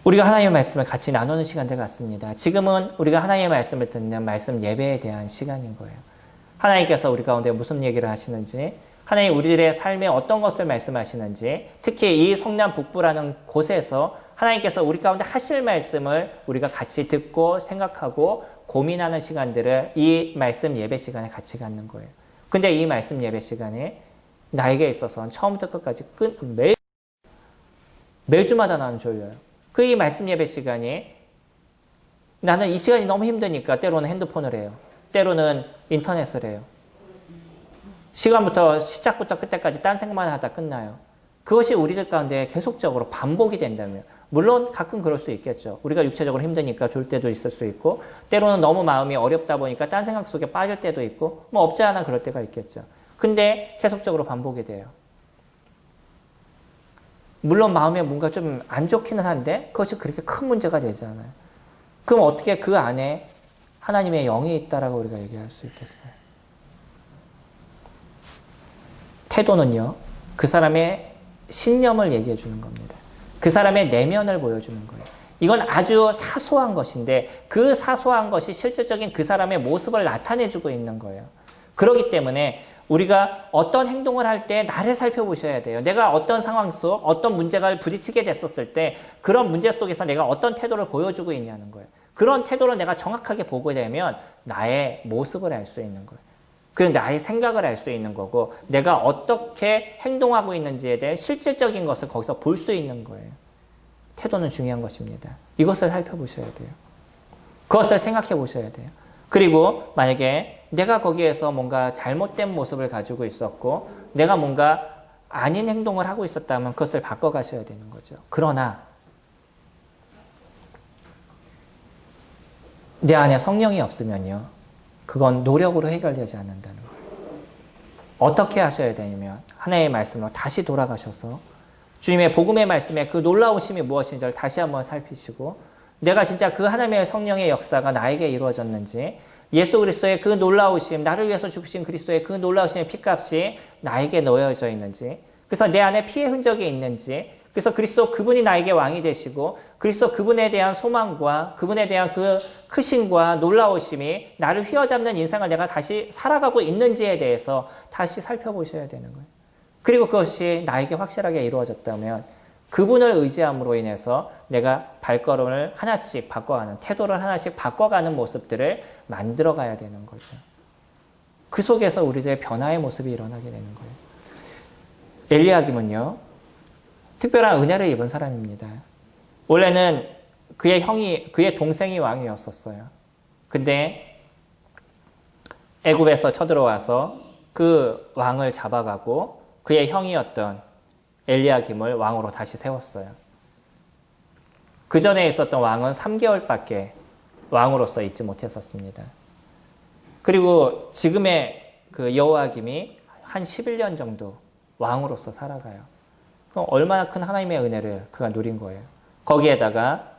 우리가 하나님의 말씀을 같이 나누는 시간들 같습니다. 지금은 우리가 하나님의 말씀을 듣는 말씀 예배에 대한 시간인 거예요. 하나님께서 우리 가운데 무슨 얘기를 하시는지, 하나님 우리들의 삶에 어떤 것을 말씀하시는지, 특히 이 성남 북부라는 곳에서 하나님께서 우리 가운데 하실 말씀을 우리가 같이 듣고 생각하고 고민하는 시간들을 이 말씀 예배 시간에 같이 갖는 거예요. 근데 이 말씀 예배 시간에 나에게 있어서는 처음부터 끝까지 매주마다 나는 졸려요. 그 이 말씀 예배 시간에 나는 이 시간이 너무 힘드니까 때로는 핸드폰을 해요. 때로는 인터넷을 해요. 시작부터 끝까지 딴 생각만 하다 끝나요. 그것이 우리들 가운데 계속적으로 반복이 된다면, 물론 가끔 그럴 수 있겠죠. 우리가 육체적으로 힘드니까 졸 때도 있을 수 있고, 때로는 너무 마음이 어렵다 보니까 딴 생각 속에 빠질 때도 있고, 뭐 없지 않아 그럴 때가 있겠죠. 근데 계속적으로 반복이 돼요. 물론 마음에 뭔가 좀 안 좋기는 한데 그것이 그렇게 큰 문제가 되지 않아요. 그럼 어떻게 그 안에 하나님의 영이 있다라고 우리가 얘기할 수 있겠어요? 태도는요, 그 사람의 신념을 얘기해 주는 겁니다. 그 사람의 내면을 보여주는 거예요. 이건 아주 사소한 것인데 그 사소한 것이 실질적인 그 사람의 모습을 나타내주고 있는 거예요. 그렇기 때문에 우리가 어떤 행동을 할 때 나를 살펴보셔야 돼요. 내가 어떤 상황 속, 어떤 문제가 부딪히게 됐었을 때 그런 문제 속에서 내가 어떤 태도를 보여주고 있냐는 거예요. 그런 태도를 내가 정확하게 보게 되면 나의 모습을 알 수 있는 거예요. 그 나의 생각을 알 수 있는 거고 내가 어떻게 행동하고 있는지에 대해 실질적인 것을 거기서 볼 수 있는 거예요. 태도는 중요한 것입니다. 이것을 살펴보셔야 돼요. 그것을 생각해 보셔야 돼요. 그리고 만약에 내가 거기에서 뭔가 잘못된 모습을 가지고 있었고 내가 뭔가 아닌 행동을 하고 있었다면 그것을 바꿔가셔야 되는 거죠. 그러나 내 안에 성령이 없으면요, 그건 노력으로 해결되지 않는다는 거예요. 어떻게 하셔야 되냐면 하나님의 말씀으로 다시 돌아가셔서 주님의 복음의 말씀에 그 놀라우심이 무엇인지를 다시 한번 살피시고 내가 진짜 그 하나님의 성령의 역사가 나에게 이루어졌는지, 예수 그리스도의 그 놀라우심, 나를 위해서 죽으신 그리스도의 그 놀라우심의 피값이 나에게 놓여져 있는지, 그래서 내 안에 피의 흔적이 있는지, 그래서 그리스도 그분이 나에게 왕이 되시고 그리스도 그분에 대한 소망과 그분에 대한 그 크심과 놀라우심이 나를 휘어잡는 인생을 내가 다시 살아가고 있는지에 대해서 다시 살펴보셔야 되는 거예요. 그리고 그것이 나에게 확실하게 이루어졌다면 그분을 의지함으로 인해서 내가 발걸음을 하나씩 바꿔가는, 태도를 하나씩 바꿔가는 모습들을 만들어가야 되는 거죠. 그 속에서 우리들의 변화의 모습이 일어나게 되는 거예요. 엘리야김은요, 특별한 은혜를 입은 사람입니다. 원래는 그의 동생이 왕이었었어요. 근데 애굽에서 쳐들어와서 그 왕을 잡아가고 그의 형이었던 엘리야김을 왕으로 다시 세웠어요. 그 전에 있었던 왕은 3개월밖에 왕으로서 있지 못했었습니다. 그리고 지금의 그 여호야김이 한 11년 정도 왕으로서 살아가요. 그럼 얼마나 큰 하나님의 은혜를 그가 누린 거예요. 거기에다가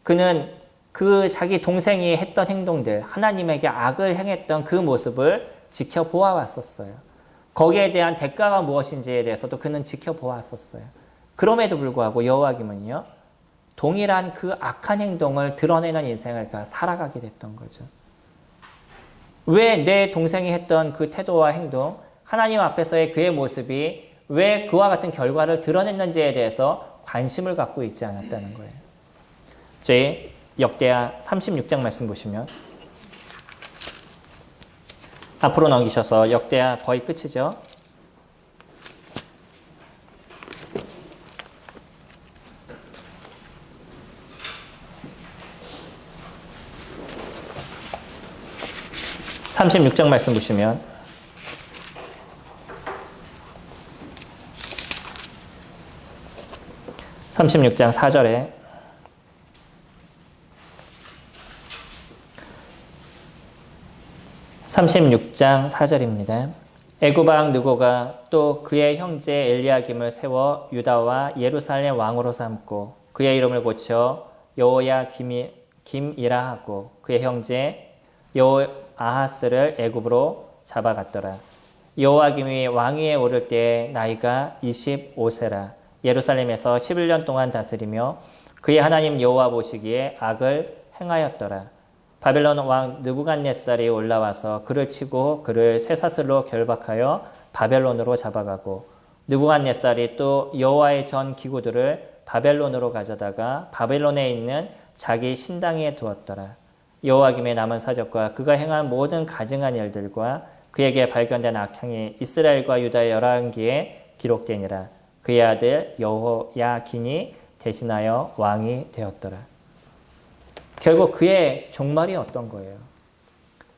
그는 그 자기 동생이 했던 행동들, 하나님에게 악을 행했던 그 모습을 지켜보아왔었어요. 거기에 대한 대가가 무엇인지에 대해서도 그는 지켜보았었어요. 그럼에도 불구하고 여호야김은요, 동일한 그 악한 행동을 드러내는 인생을 그가 살아가게 됐던 거죠. 왜 내 동생이 했던 그 태도와 행동, 하나님 앞에서의 그의 모습이 왜 그와 같은 결과를 드러냈는지에 대해서 관심을 갖고 있지 않았다는 거예요. 저희 역대하 36장 말씀 보시면 앞으로 넘기셔서 역대하 거의 끝이죠. (36장) 말씀 보시면 36장 4절에 (36장 4절입니다) 애굽 왕 느고가 또 그의 형제 엘리야김을 세워 유다와 예루살렘 왕으로 삼고 그의 이름을 고쳐 여호야김이라 하고 그의 형제 여호아하스를 애굽으로 잡아갔더라. 여호야김이 왕위에 오를 때 나이가 25세라. 예루살렘에서 11년 동안 다스리며 그의 하나님 여호와 보시기에 악을 행하였더라. 바벨론 왕 느부갓네살이 올라와서 그를 치고 그를 쇠사슬로 결박하여 바벨론으로 잡아가고 느부갓네살이 또 여호와의 전 기구들을 바벨론으로 가져다가 바벨론에 있는 자기 신당에 두었더라. 여호야김의 남은 사적과 그가 행한 모든 가증한 일들과 그에게 발견된 악행이 이스라엘과 유다의 열왕기에 기록되니라. 그의 아들 여호야긴이 대신하여 왕이 되었더라. 결국 그의 종말이 어떤 거예요?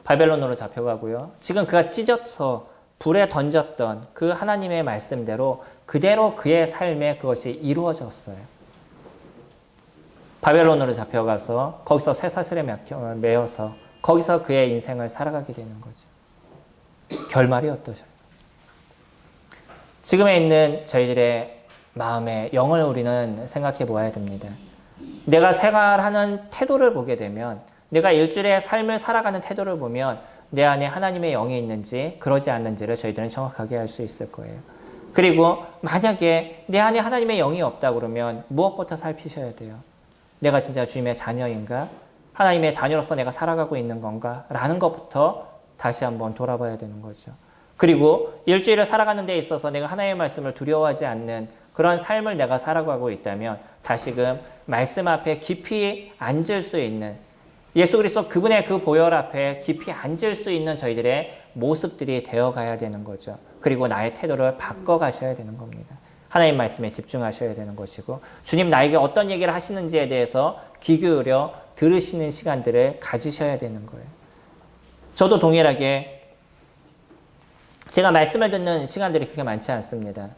바벨론으로 잡혀가고요. 지금 그가 찢어서 불에 던졌던 그 하나님의 말씀대로 그대로 그의 삶에 그것이 이루어졌어요. 바벨론으로 잡혀가서 거기서 쇠사슬에 매여서 거기서 그의 인생을 살아가게 되는 거죠. 결말이 어떠셔요? 지금에 있는 저희들의 마음의 영을 우리는 생각해 보아야 됩니다. 내가 생활하는 태도를 보게 되면, 내가 일주일의 삶을 살아가는 태도를 보면 내 안에 하나님의 영이 있는지 그러지 않는지를 저희들은 정확하게 알 수 있을 거예요. 그리고 만약에 내 안에 하나님의 영이 없다 그러면 무엇부터 살피셔야 돼요? 내가 진짜 주님의 자녀인가? 하나님의 자녀로서 내가 살아가고 있는 건가? 라는 것부터 다시 한번 돌아봐야 되는 거죠. 그리고 일주일을 살아가는 데 있어서 내가 하나님의 말씀을 두려워하지 않는 그런 삶을 내가 살아가고 있다면 다시금 말씀 앞에 깊이 앉을 수 있는, 예수 그리스도 그분의 그 보혈 앞에 깊이 앉을 수 있는 저희들의 모습들이 되어가야 되는 거죠. 그리고 나의 태도를 바꿔가셔야 되는 겁니다. 하나님 말씀에 집중하셔야 되는 것이고, 주님 나에게 어떤 얘기를 하시는지에 대해서 귀 기울여 들으시는 시간들을 가지셔야 되는 거예요. 저도 동일하게 제가 말씀을 듣는 시간들이 그렇게 많지 않습니다.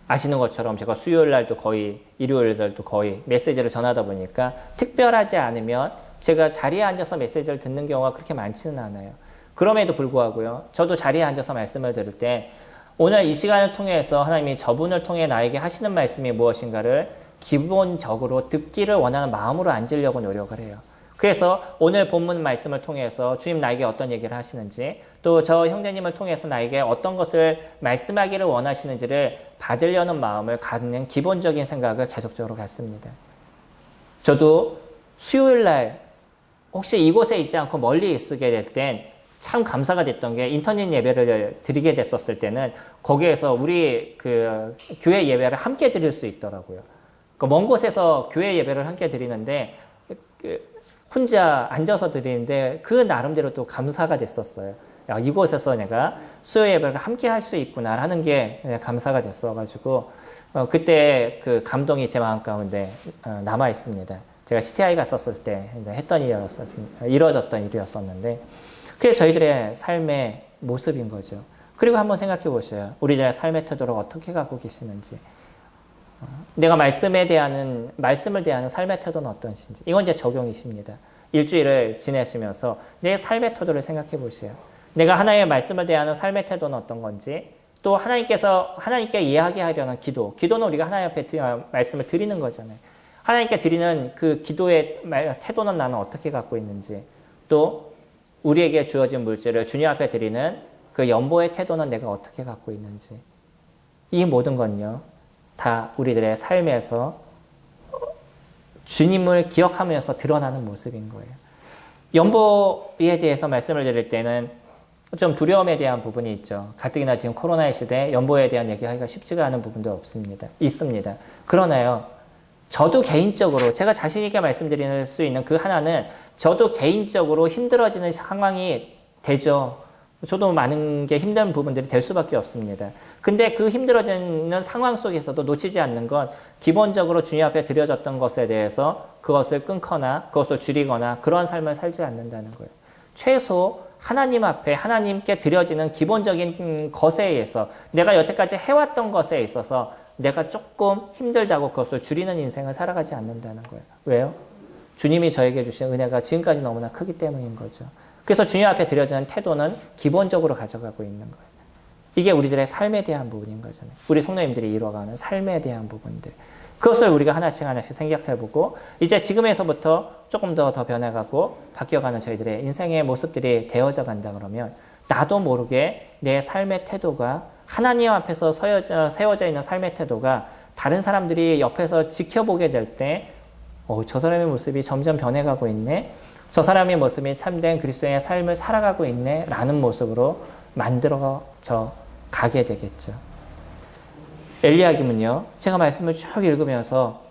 아시는 것처럼 제가 수요일 날도 거의, 일요일 날도 거의 메시지를 전하다 보니까 특별하지 않으면 제가 자리에 앉아서 메시지를 듣는 경우가 그렇게 많지는 않아요. 그럼에도 불구하고요, 저도 자리에 앉아서 말씀을 들을 때 오늘 이 시간을 통해서 하나님이 저분을 통해 나에게 하시는 말씀이 무엇인가를 기본적으로 듣기를 원하는 마음으로 앉으려고 노력을 해요. 그래서 오늘 본문 말씀을 통해서 주님 나에게 어떤 얘기를 하시는지, 또 저 형제님을 통해서 나에게 어떤 것을 말씀하기를 원하시는지를 받으려는 마음을 갖는 기본적인 생각을 계속적으로 갖습니다. 저도 수요일 날 혹시 이곳에 있지 않고 멀리 있게 될 땐 참 감사가 됐던 게, 인터넷 예배를 드리게 됐었을 때는 거기에서 우리 그 교회 예배를 함께 드릴 수 있더라고요. 그 먼 곳에서 교회 예배를 함께 드리는데 혼자 앉아서 드리는데 그 나름대로 또 감사가 됐었어요. 야, 이곳에서 내가 수요 예배를 함께 할 수 있구나라는 게 감사가 됐어가지고 그때 그 감동이 제 마음 가운데 남아 있습니다. 제가 CTI 갔었을 때 했던 일이었습니다. 이루어졌던 일이었었는데 그게 저희들의 삶의 모습인 거죠. 그리고 한번 생각해 보세요. 우리들의 삶의 태도를 어떻게 갖고 계시는지. 내가 말씀을 대하는 삶의 태도는 어떠신지. 이건 이제 적용이십니다. 일주일을 지내시면서 내 삶의 태도를 생각해 보세요. 내가 하나님의 말씀을 대하는 삶의 태도는 어떤 건지, 또 하나님께 이야기하려는 기도는 우리가 하나님 앞에 말씀을 드리는 거잖아요. 하나님께 드리는 그 기도의 태도는 나는 어떻게 갖고 있는지, 또 우리에게 주어진 물질을 주님 앞에 드리는 그 연보의 태도는 내가 어떻게 갖고 있는지. 이 모든 건요, 다 우리들의 삶에서 주님을 기억하면서 드러나는 모습인 거예요. 연보에 대해서 말씀을 드릴 때는 좀 두려움에 대한 부분이 있죠. 가뜩이나 지금 코로나의 시대에 연보에 대한 얘기하기가 쉽지가 않은 부분도 있습니다. 그러나요, 저도 개인적으로 제가 자신 있게 말씀드릴 수 있는 그 하나는, 저도 개인적으로 힘들어지는 상황이 되죠. 저도 많은 게 힘든 부분들이 될 수밖에 없습니다. 근데 그 힘들어지는 상황 속에서도 놓치지 않는 건, 기본적으로 주님 앞에 드려졌던 것에 대해서 그것을 끊거나 그것을 줄이거나 그런 삶을 살지 않는다는 거예요. 최소 하나님 앞에 하나님께 드려지는 기본적인 것에 의해서, 내가 여태까지 해왔던 것에 있어서 내가 조금 힘들다고 그것을 줄이는 인생을 살아가지 않는다는 거예요. 왜요? 주님이 저에게 주신 은혜가 지금까지 너무나 크기 때문인 거죠. 그래서 주님 앞에 드려지는 태도는 기본적으로 가져가고 있는 거예요. 이게 우리들의 삶에 대한 부분인 거잖아요. 우리 성도님들이 이루어가는 삶에 대한 부분들. 그것을 우리가 하나씩 생각해보고, 이제 지금에서부터 조금 더 변해가고 바뀌어가는 저희들의 인생의 모습들이 되어져 간다 그러면, 나도 모르게 내 삶의 태도가, 하나님 앞에서 세워져 있는 삶의 태도가 다른 사람들이 옆에서 지켜보게 될 때, 저 사람의 모습이 점점 변해가고 있네, 저 사람의 모습이 참된 그리스도의 삶을 살아가고 있네 라는 모습으로 만들어져 가게 되겠죠. 엘리야김은요, 제가 말씀을 쭉 읽으면서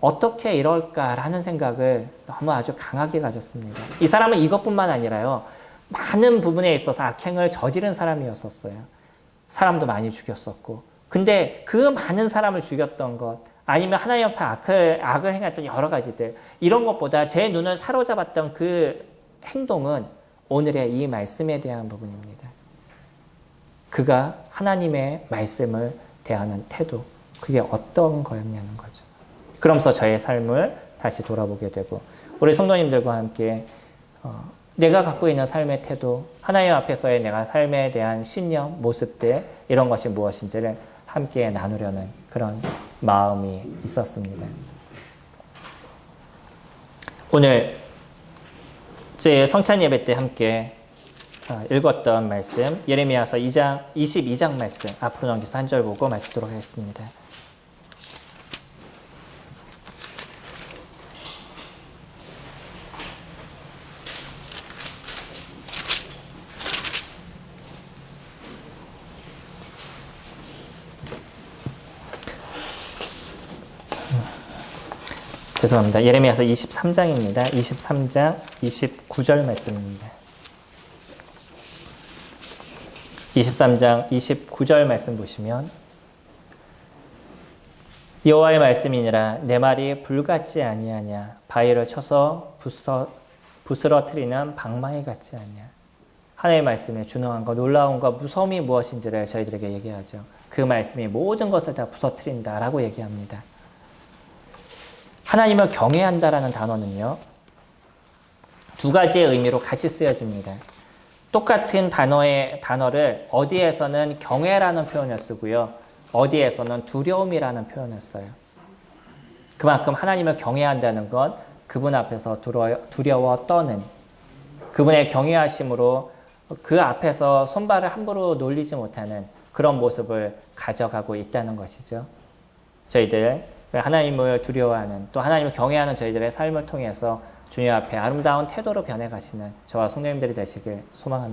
어떻게 이럴까라는 생각을 너무 아주 강하게 가졌습니다. 이 사람은 이것뿐만 아니라요, 많은 부분에 있어서 악행을 저지른 사람이었었어요. 사람도 많이 죽였었고. 근데 그 많은 사람을 죽였던 것, 아니면 하나님 앞에 악을 행했던 여러 가지들, 이런 것보다 제 눈을 사로잡았던 그 행동은 오늘의 이 말씀에 대한 부분입니다. 그가 하나님의 말씀을 대하는 태도, 그게 어떤 거였냐는 거죠. 그러면서 저의 삶을 다시 돌아보게 되고, 우리 성도님들과 함께 내가 갖고 있는 삶의 태도, 하나님 앞에서의 내가 삶에 대한 신념, 모습들, 이런 것이 무엇인지를 함께 나누려는 그런 마음이 있었습니다. 오늘 제 성찬 예배 때 함께 읽었던 말씀, 예레미야서 22장 말씀 앞으로 넘겨서 한 절 보고 마치도록 하겠습니다. 죄송합니다. 예레미야서 23장입니다. 23장 29절 말씀입니다. 23장 29절 말씀 보시면 여호와의 말씀이니라 내 말이 불같지 아니하냐 바위를 쳐서 부스러뜨리는 방망이 같지 않냐. 하나님의 말씀에 준엄한 것, 놀라운 것, 무서움이 무엇인지를 저희들에게 얘기하죠. 그 말씀이 모든 것을 다 부서뜨린다라고 얘기합니다. 하나님을 경외한다라는 단어는요, 두 가지의 의미로 같이 쓰여집니다. 똑같은 단어를 어디에서는 경외라는 표현을 쓰고요, 어디에서는 두려움이라는 표현을 써요. 그만큼 하나님을 경외한다는 건 그분 앞에서 두려워 떠는, 그분의 경외하심으로 그 앞에서 손발을 함부로 놀리지 못하는 그런 모습을 가져가고 있다는 것이죠. 저희들 하나님을 두려워하는, 또 하나님을 경외하는 저희들의 삶을 통해서 주님 앞에 아름다운 태도로 변해가시는 저와 성도님들이 되시길 소망합니다.